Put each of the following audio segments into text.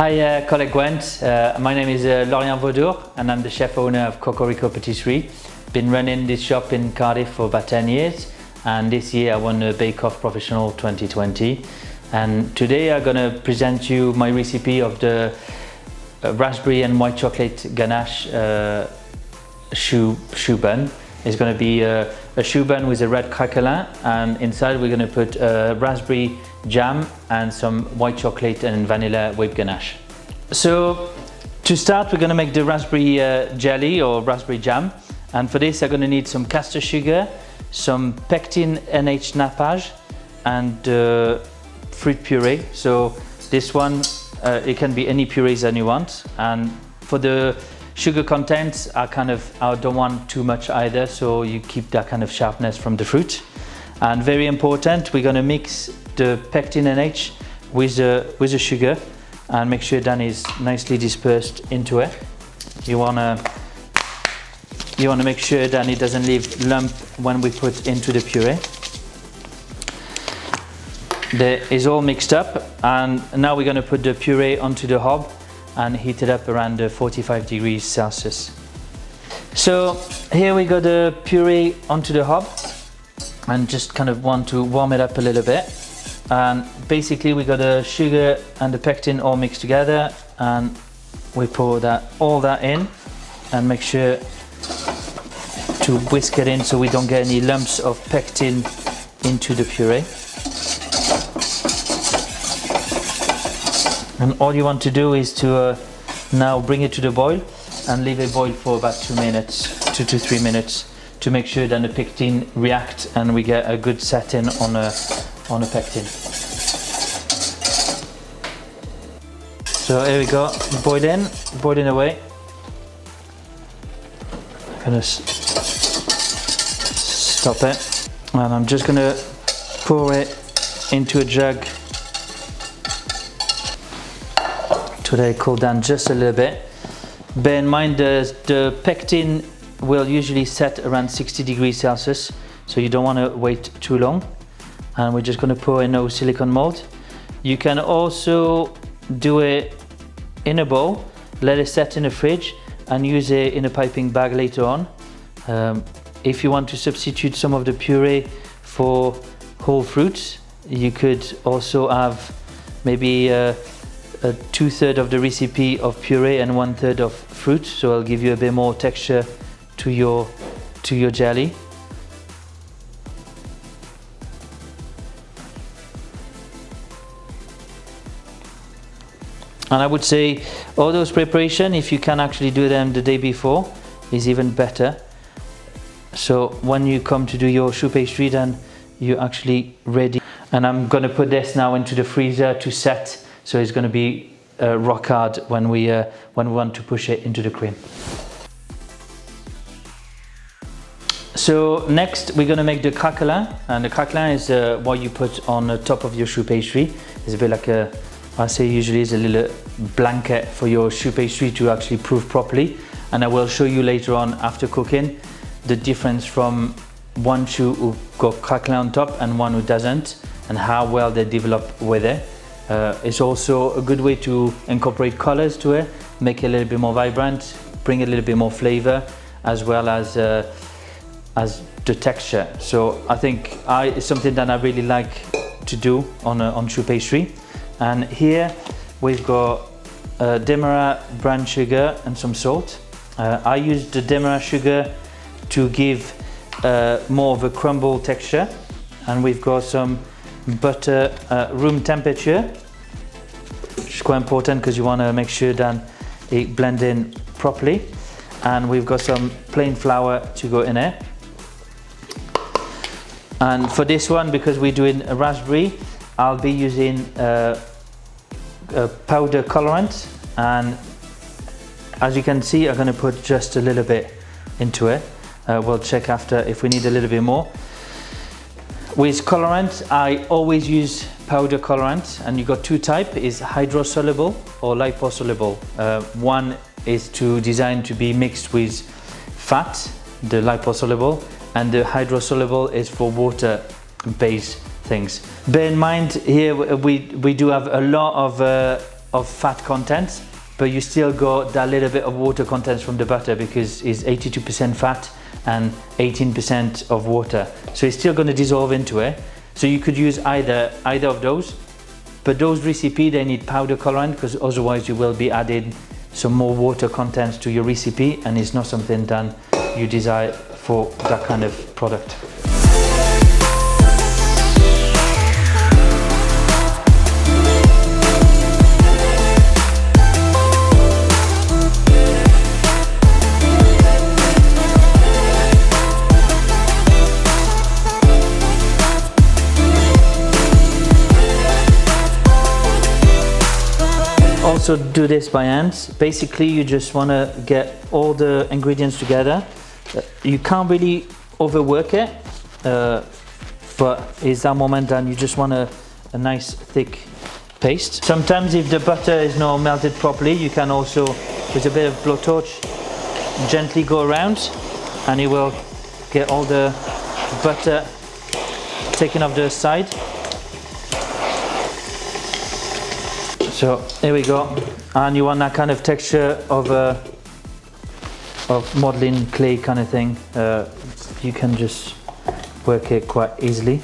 Colleague Gwent. My name is Laurian Veaudor and I'm the chef owner of Cocorico Patisserie. Been running this shop in Cardiff for about 10 years and this year I won the Bake Off Professional 2020. And today I'm going to present you my recipe of the raspberry and white chocolate ganache choux bun. It's going to be a choux bun with a red cracklin, and inside we're going to put raspberry jam and some white chocolate and vanilla whipped ganache. So to start, we're going to make the raspberry jelly or raspberry jam, and for this I'm going to need some caster sugar, some pectin NH nappage and fruit puree. So this one it can be any purees that you want, and for the sugar contents I don't want too much either, so you keep that kind of sharpness from the fruit. And very important, we're going to mix the pectin NH with the sugar and make sure that is nicely dispersed into it. You want to make sure that it doesn't leave lump when we put into the puree. That is all mixed up, and now we're going to put the puree onto the hob and heat it up around 45 degrees Celsius. So here we got the puree onto the hob and just kind of want to warm it up a little bit. And basically we got the sugar and the pectin all mixed together, and we pour all that in and make sure to whisk it in so we don't get any lumps of pectin into the puree. And all you want to do is to now bring it to the boil and leave it boil for about 2 to 3 minutes to make sure that the pectin react and we get a good setting on a pectin. So here we go, boiling away. I'm gonna stop it, and I'm just gonna pour it into a jug. Today cool down just a little bit. Bear in mind the pectin will usually set around 60 degrees Celsius, so you don't want to wait too long. And we're just going to pour in a silicone mold. You can also do it in a bowl, let it set in the fridge and use it in a piping bag later on. If you want to substitute some of the puree for whole fruits, you could also have maybe a 2/3 of the recipe of puree and 1/3 of fruit, so it'll give you a bit more texture to your jelly. And I would say all those preparations, if you can actually do them the day before, is even better. So when you come to do your choux pastry, then you're actually ready. And I'm going to put this now into the freezer to set. So it's going to be rock hard when we want to push it into the cream. So next we're going to make the cracklin, and the cracklin is what you put on the top of your choux pastry. It's a bit like I say usually it's a little blanket for your choux pastry to actually proof properly. And I will show you later on after cooking the difference from one choux who got cracklin on top and one who doesn't, and how well they develop with it. It's also a good way to incorporate colors to it, make it a little bit more vibrant, bring a little bit more flavor, as well as the texture. So I think it's something that I really like to do on choux pastry. And here we've got demerara brown sugar and some salt. I use the demerara sugar to give more of a crumble texture, and we've got some butter room temperature, which is quite important because you want to make sure that it blends in properly. And we've got some plain flour to go in it. And for this one, because we're doing a raspberry, I'll be using a powder colorant, and as you can see I'm going to put just a little bit into it. We'll check after if we need a little bit more. With colorant, I always use powder colorant, and you got two types: is hydrosoluble or liposoluble. One is designed to be mixed with fat, the liposoluble, and the hydrosoluble is for water-based things. Bear in mind here we do have a lot of of fat content, but you still got that little bit of water content from the butter because it's 82% fat and 18% of water. So it's still going to dissolve into it. So you could use either of those, but those recipe, they need powder colorant because otherwise you will be adding some more water content to your recipe, and it's not something that you desire for that kind of product. Also do this by hand. Basically you just want to get all the ingredients together. You can't really overwork it, but it's that moment that you just want a nice thick paste. Sometimes if the butter is not melted properly, you can also, with a bit of blowtorch, gently go around and it will get all the butter taken off the side. So here we go, and you want that kind of texture of modeling clay kind of thing. You can just work it quite easily.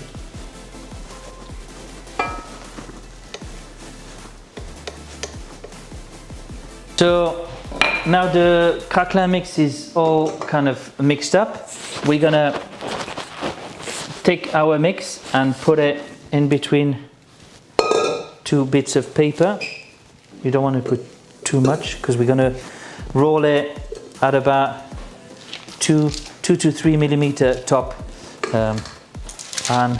So now the Cracklin mix is all kind of mixed up. We're gonna take our mix and put it in between two bits of paper. You don't want to put too much because we're going to roll it at about 2 to 3 millimeter top. And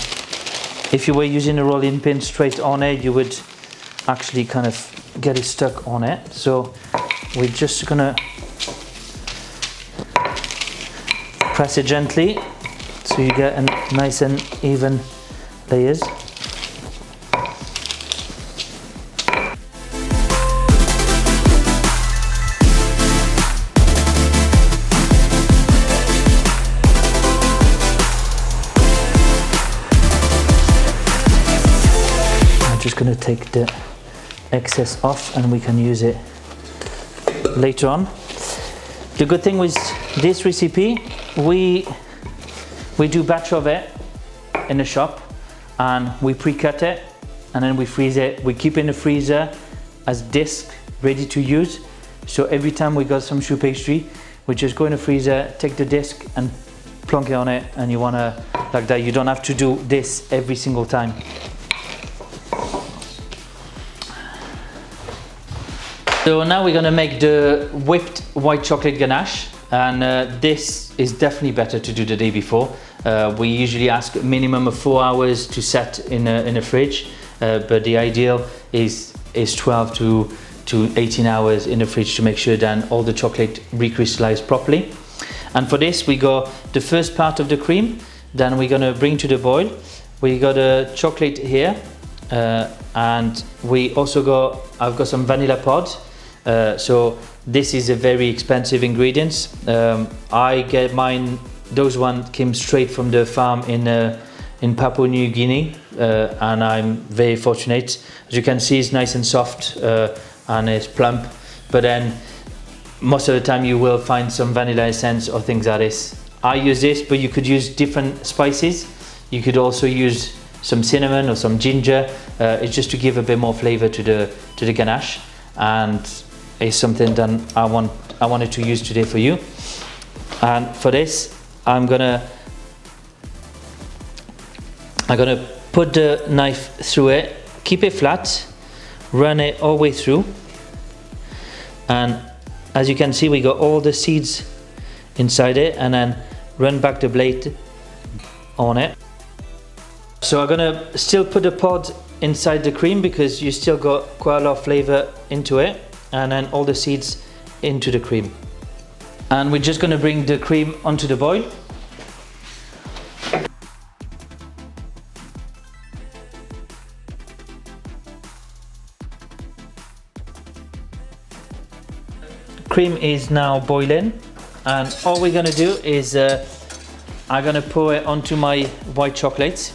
if you were using a rolling pin straight on it, you would actually kind of get it stuck on it. So we're just going to press it gently so you get a nice and even layers. Just going to take the excess off and we can use it later on. The good thing with this recipe, we do batch of it in the shop and we pre-cut it and then we freeze it. We keep it in the freezer as disc ready to use. So every time we got some choux pastry, we just go in the freezer, take the disc and plonk it on it, and you want to like that. You don't have to do this every single time. So now we're going to make the whipped white chocolate ganache, and this is definitely better to do the day before. We usually ask a minimum of 4 hours to set in a fridge, but the ideal is 12 to 18 hours in the fridge to make sure that all the chocolate recrystallize properly. And for this we got the first part of the cream, then we're going to bring to the boil. We got a chocolate here, and we also I've got some vanilla pod. So this is a very expensive ingredient. I get mine, those ones came straight from the farm in Papua New Guinea, and I'm very fortunate. As you can see, it's nice and soft and it's plump, but then most of the time you will find some vanilla essence or things like this. I use this, but you could use different spices. You could also use some cinnamon or some ginger. It's just to give a bit more flavor to the ganache, and it's something that I wanted to use today for you. And for this, I'm gonna put the knife through it, keep it flat, run it all the way through, and as you can see, we got all the seeds inside it, and then run back the blade on it. So I'm gonna still put the pod inside the cream because you still got quite a lot of flavor into it, and then all the seeds into the cream. And we're just going to bring the cream onto the boil. Cream is now boiling, and all we're going to do is I'm going to pour it onto my white chocolate.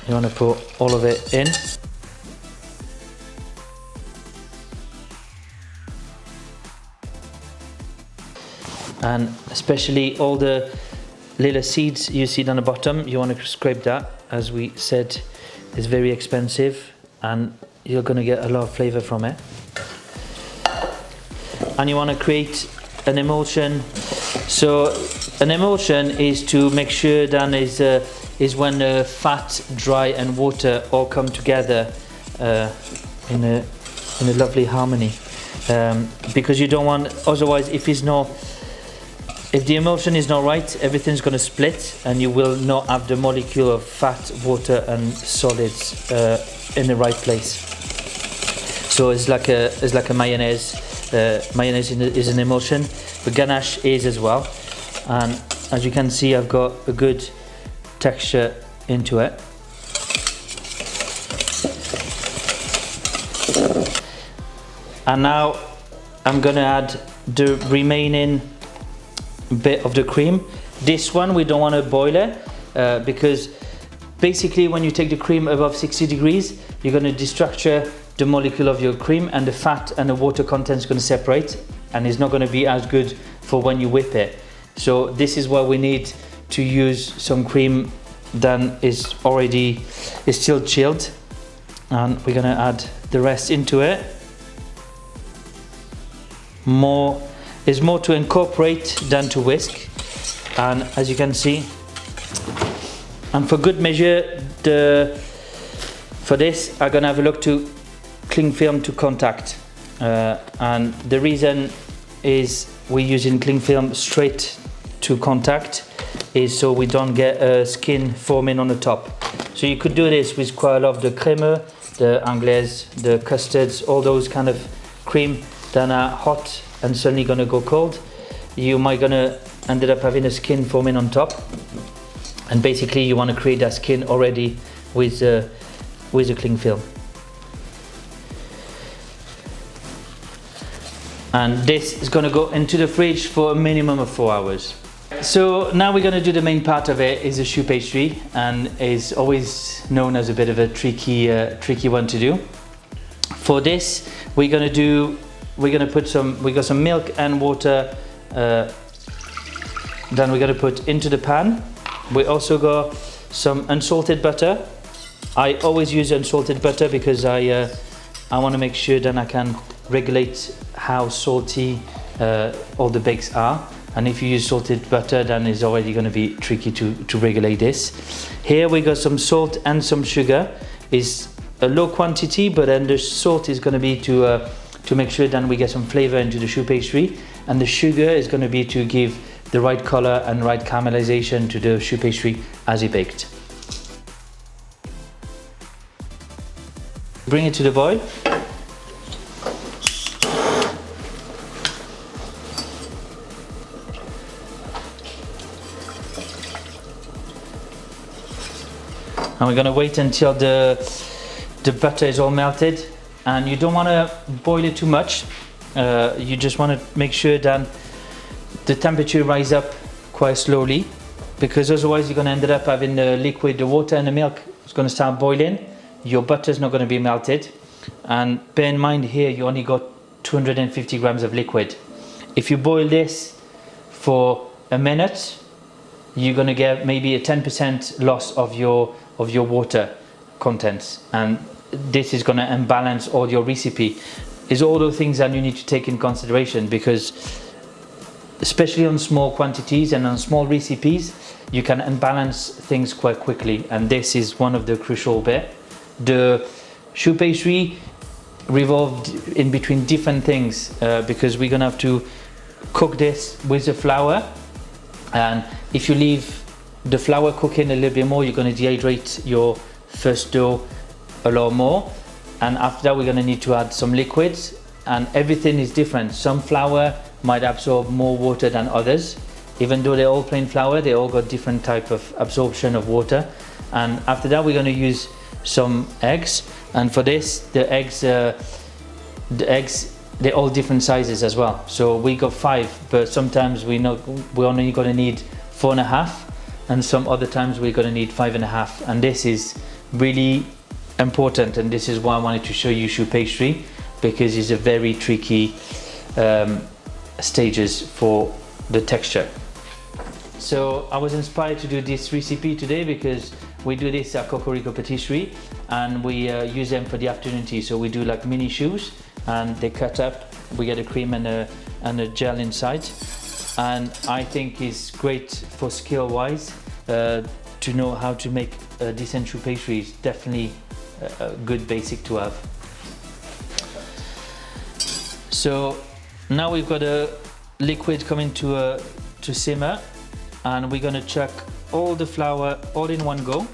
You want to pour all of it in. and especially all the little seeds you see down the bottom, you want to scrape that. As we said, it's very expensive and you're going to get a lot of flavor from it. And you want to create an emulsion. So an emulsion is to make sure that is when the fat, dry and water all come together in a lovely harmony, because you don't want, otherwise if the emulsion is not right, everything's going to split and you will not have the molecule of fat, water and solids in the right place. So it's like a mayonnaise. Mayonnaise is an emulsion, but ganache is as well. And as you can see, I've got a good texture into it. And now I'm gonna add the remaining bit of the cream. This one we don't want to boil it because basically when you take the cream above 60 degrees, you're going to destructure the molecule of your cream and the fat and the water content is going to separate and it's not going to be as good for when you whip it. So this is why we need to use some cream that is still chilled, and we're going to add the rest into it. It's more to incorporate than to whisk, and as you can see, and for good measure, for this I'm gonna have a look to cling film to contact, and the reason is we're using cling film straight to contact is so we don't get a skin forming on the top. So you could do this with quite a lot of the crème, the anglaise, the custards, all those kind of cream that are hot and suddenly gonna go cold. You might gonna end up having a skin forming on top, and basically you want to create that skin already with a cling film. And this is gonna go into the fridge for a minimum of 4 hours. So now we're gonna do the main part of it, is a choux pastry, and is always known as a bit of a tricky one to do. For this, we got some milk and water. Then we're gonna put into the pan. We also got some unsalted butter. I always use unsalted butter because I want to make sure that I can regulate how salty all the bakes are. And if you use salted butter, then it's already going to be tricky to regulate this. Here we got some salt and some sugar. It's a low quantity, but then the salt is going to be to make sure that we get some flavor into the choux pastry, and the sugar is going to be to give the right color and right caramelization to the choux pastry as it baked. Bring it to the boil. And we're going to wait until the butter is all melted, and you don't want to boil it too much. You just want to make sure that the temperature rise up quite slowly, because otherwise you're going to end up having the liquid, the water and the milk is going to start boiling. Your butter is not going to be melted, and bear in mind here you only got 250 grams of liquid. If you boil this for a minute, you're going to get maybe a 10% loss of your water contents, and this is going to imbalance all your recipe. It's all those things that you need to take in consideration, because especially on small quantities and on small recipes, you can unbalance things quite quickly, and this is one of the crucial bit. The choux pastry revolved in between different things, because we're gonna have to cook this with the flour, and if you leave the flour cooking a little bit more, you're going to dehydrate your first dough a lot more, and after that we're going to need to add some liquids, and everything is different. Some flour might absorb more water than others. Even though they're all plain flour, they all got different type of absorption of water. And after that we're going to use some eggs, and for this the eggs they're all different sizes as well. So we got 5, but sometimes we're only going to need 4.5, and some other times we're going to need 5.5, and this is really important, and this is why I wanted to show you choux pastry, because it's a very tricky stages for the texture. So I was inspired to do this recipe today because we do this at Cocorico Patisserie, and we use them for the afternoon tea. So we do like mini choux, and they cut up. We get a cream and a gel inside, and I think it's great for skill wise to know how to make a decent choux pastry. Is definitely a good basic to have. So now we've got a liquid coming to simmer, and we're gonna chuck all the flour all in one go.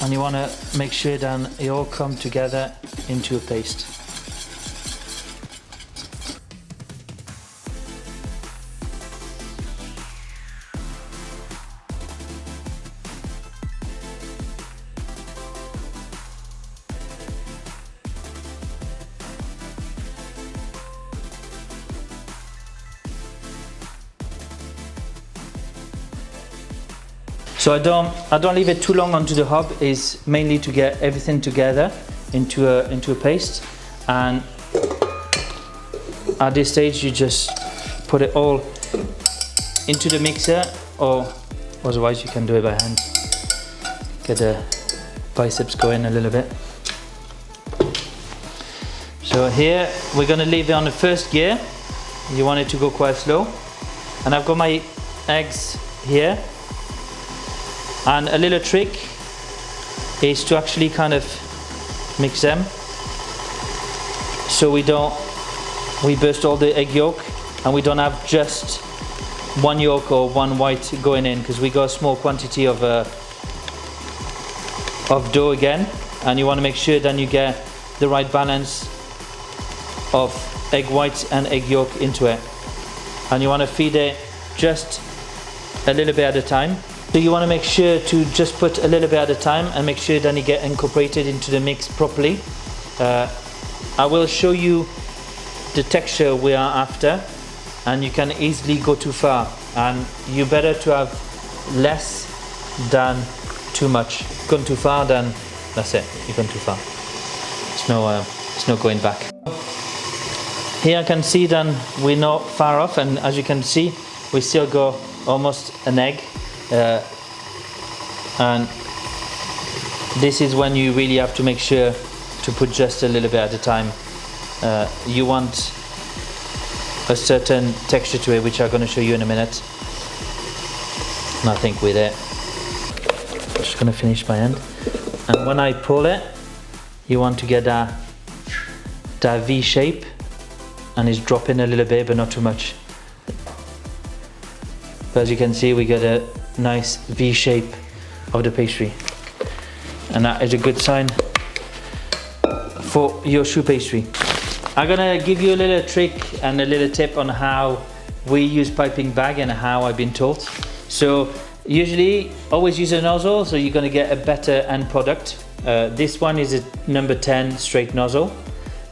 And you wanna make sure that it all come together into a paste. So I don't leave it too long onto the hob. Is mainly to get everything together into a paste, and at this stage you just put it all into the mixer, or otherwise you can do it by hand. Get the biceps going a little bit. So here we're going to leave it on the first gear. You want it to go quite slow, and I've got my eggs here. And a little trick is to actually kind of mix them so we burst all the egg yolk, and we don't have just one yolk or one white going in, because we got a small quantity of dough again, and you want to make sure then you get the right balance of egg whites and egg yolk into it, and you want to feed it just a little bit at a time. So you want to make sure to just put a little bit at a time and make sure that you get incorporated into the mix properly. I will show you the texture we are after, and you can easily go too far, and you better to have less than too much. Gone too far, then that's it, you've gone too far. It's no going back. Here I can see then we're not far off, and as you can see we still got almost an egg. And this is when you really have to make sure to put just a little bit at a time. You want a certain texture to it, which I'm going to show you in a minute. And I think we're there. I'm just going to finish my end. And when I pull it, you want to get that V shape, and it's dropping a little bit but not too much. But as you can see, we get a nice V shape of the pastry, and that is a good sign for your choux pastry. I'm gonna give you a little trick and a little tip on how we use piping bag and how I've been taught. So usually always use a nozzle, so you're gonna get a better end product. This one is a number 10 straight nozzle,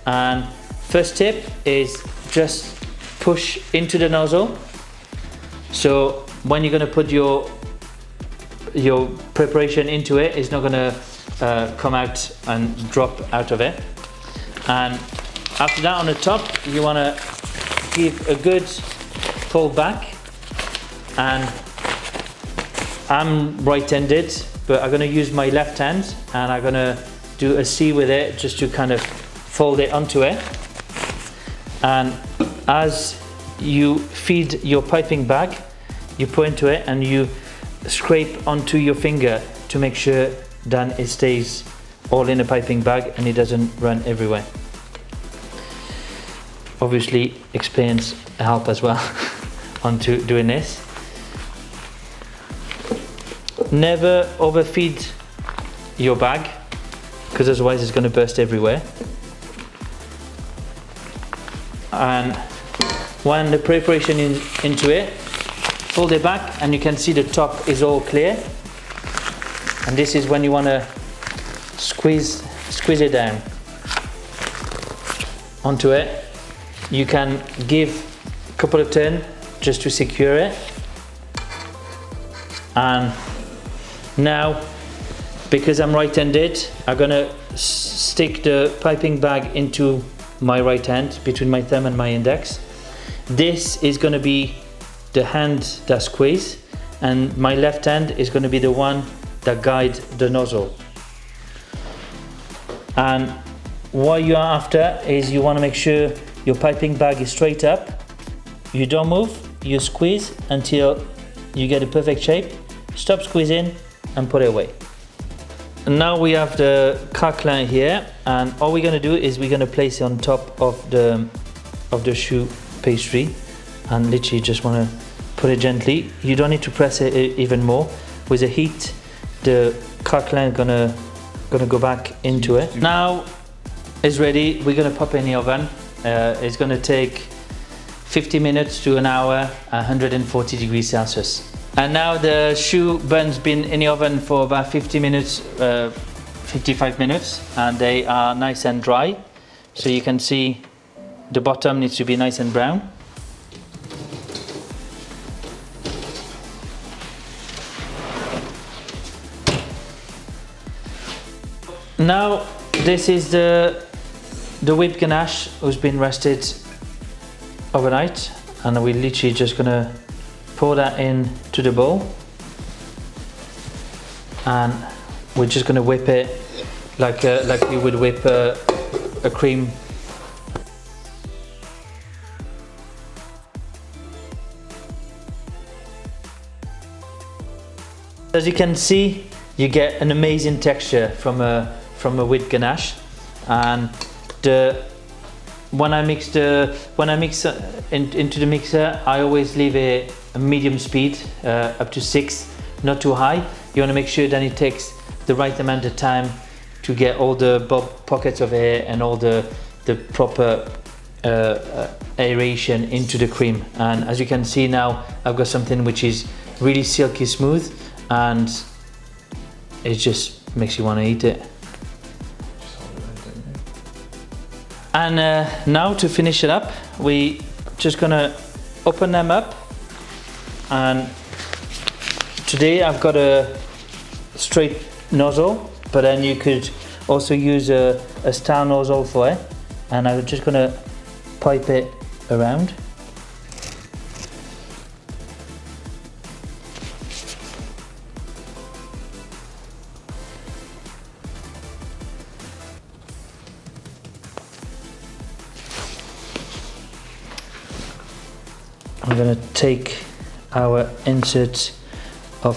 and first tip is just push into the nozzle. So when you're going to put your preparation into it, it's not going to come out and drop out of it. And after that, on the top, you want to give a good fold back. And I'm right-handed, but I'm going to use my left hand, and I'm going to do a C with it just to kind of fold it onto it. And as you feed your piping bag, you put into it and you scrape onto your finger to make sure that it stays all in a piping bag and it doesn't run everywhere. Obviously experience help as well onto doing this. Never overfeed your bag, because otherwise it's going to burst everywhere. And when the preparation is into it, fold it back, and you can see the top is all clear. And this is when you want to squeeze it down onto it. You can give a couple of turns just to secure it. And now, because I'm right-handed, I'm gonna stick the piping bag into my right hand, between my thumb and my index. This is going to be the hand that squeeze, and my left hand is going to be the one that guide the nozzle. And what you are after is you want to make sure your piping bag is straight up. You don't move, you squeeze until you get a perfect shape. Stop squeezing and put it away. And now we have the Cracklin here, and all we're going to do is we're going to place it on top of the choux pastry, and literally just want to put it gently. You don't need to press it even more. With the heat, the Cracklin is gonna go back into it. Now it's ready. We're gonna pop it in the oven. It's gonna take 50 minutes to an hour, 140 degrees Celsius. And now the choux buns been in the oven for about 50 minutes, 55 minutes, and they are nice and dry. So you can see the bottom needs to be nice and brown. Now this is the whipped ganache who's been rested overnight, and we're literally just gonna pour that into the bowl, and we're just gonna whip it like you would whip a cream. As you can see, you get an amazing texture from a whipped ganache, and when I mix into the mixer, I always leave it a medium speed, up to 6, not too high. You want to make sure that it takes the right amount of time to get all the pockets of air and all the proper aeration into the cream. And as you can see now, I've got something which is really silky smooth, and it just makes you want to eat it. And now to finish it up, we just gonna open them up. And today I've got a straight nozzle, but then you could also use a star nozzle for it. And I'm just gonna pipe it around. I'm going to take our insert of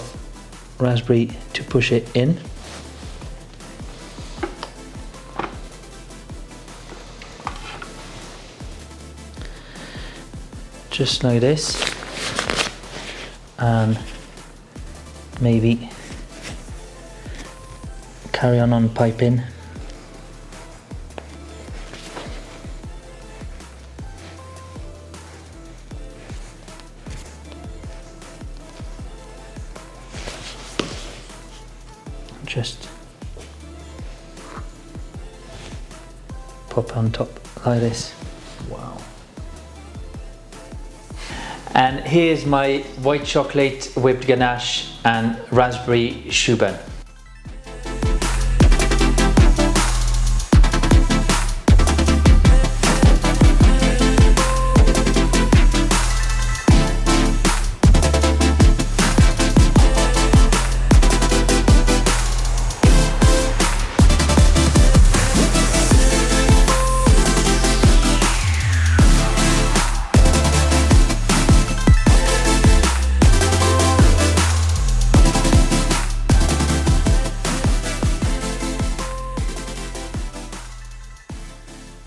raspberry to push it in. Just like this. And maybe carry on piping. Just pop on top like this. Wow. And here's my white chocolate whipped ganache and raspberry choux bun.